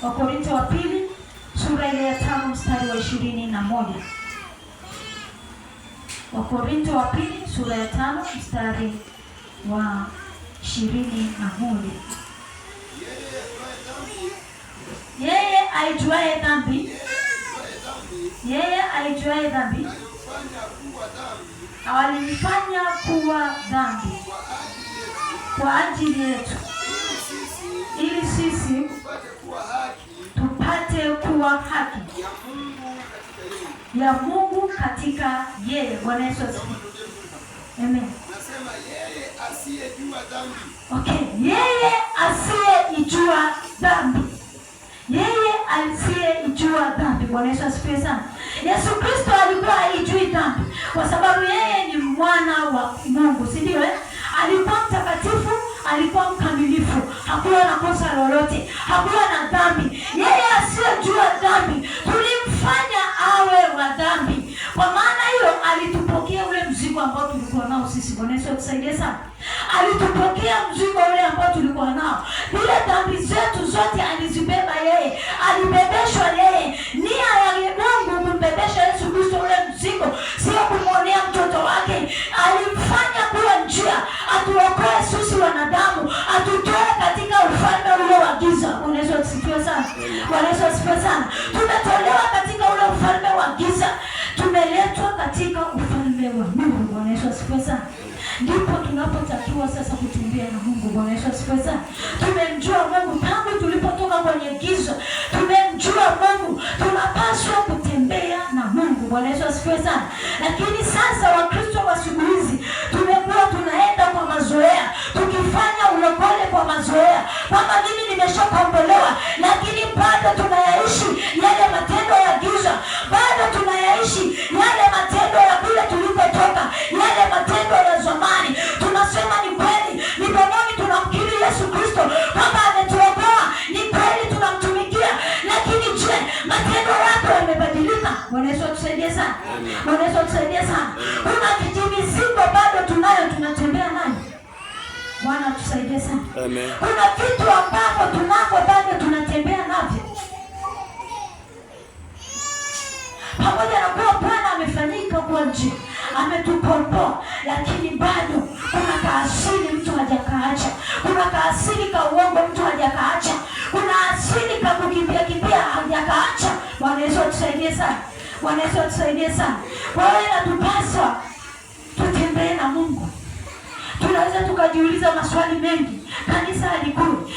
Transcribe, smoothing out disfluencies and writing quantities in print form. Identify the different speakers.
Speaker 1: Wakorintho wa pili sura ile ya 5 mstari wa 21. Wakorintho wa pili sura ya 5 mstari wa 21. Yeye aijuaye dhambi alimfanya kuwa dhambi kwa ajili yetu, ili sisi tupate kuwa haki ya Mungu katika yeye. Bwana Yesu asifiwe. Amen.
Speaker 2: Nasema yeye asiyejua dhambi.
Speaker 1: Okay, yeye asiyejua dhambi. Yeye asiyejua dhambi. Bwana Yesu asifiwe sana. Yesu Kristo alikuwa haijui dhambi kwa sababu yeye ni mwana wa Mungu, si ndio? Alikuwa mtakatifu, alikuwa mkamilifu, hakuwa na kosa lolote, hakuwa na dhambi. Yeye asiyejua dhambi tulimfanya awe wa dhambi. Kwa maana hiyo alitupokea ule mzigo ambao tulikuwa nao sisi. Bwana Yesu atusaidie sana. Alitupokea mzigo ule ambao tulikuwa nao. Bila dhambi zetu zote alizibeba yeye. Alibebeshwa yeye. Nia ya Mungu kumbebesha Yesu Kristo ule mzigo, sio kumwonea mtoto wake. Alimfanya kuwa njia, atuokoe sisi wanadamu, atutoe katika ufalme ule wa giza. Bwana Yesu asifiwe sana. Bwana Yesu asifiwe sana. Tumetolewa katika ule ufalme wa giza, tumeletwa katika ufalme wa Mungu. Bwana Yesu asifiwe sana. Ndipo tunapotakiwa sasa kutembea na Mungu. Bwana Yesu asifiwe sana. Tumemjua Mungu tangu tulipotoka kwenye giza. Tumemjua Mungu, tunapaswa kutembea na Mungu. Bwana Yesu asifiwe sana. Lakini sasa Wakristo wa siku hizi tumekuwa tunaenda kwa mazoea, tukifanya ulokole kwa mazoea. Kama mimi nimeshakombolewa, lakini bado tunayaishi yale matendo ya giza. Bado tunayaishi yale matendo ya kule tulipotoka, yale matendo ya zamani. Tunasema ni kweli, mikononi tunamkiri Yesu Kristo kwamba ametuokoa, ni kweli tunamtumikia, lakini je, matendo yako yamebadilika? Bwana Yesu atusaidie sana. Bwana Yesu atusaidie sana. Kuna kijimizigo bado tunayo, tunatembea nayo. Bwana atusaidie sana.
Speaker 2: Amen.
Speaker 1: Kuna vitu ambavyo tunavyo bado tunatembea navyo. Pamoja na kuwa Bwana amefanyika kwa njia, ametukomboa, lakini bado kuna kaasili mtu hajakaacha. Kuna kaasili ka uongo mtu hajakaacha. Kuna asili ka kukimbia hajakaacha. Bwana Yesu atusaidie sana. Bwana Yesu atusaidie sana. Kwa hiyo inatupaswa tutembee na Mungu. Tunaweza tukajiuliza maswali mengi. Kanisa halikui.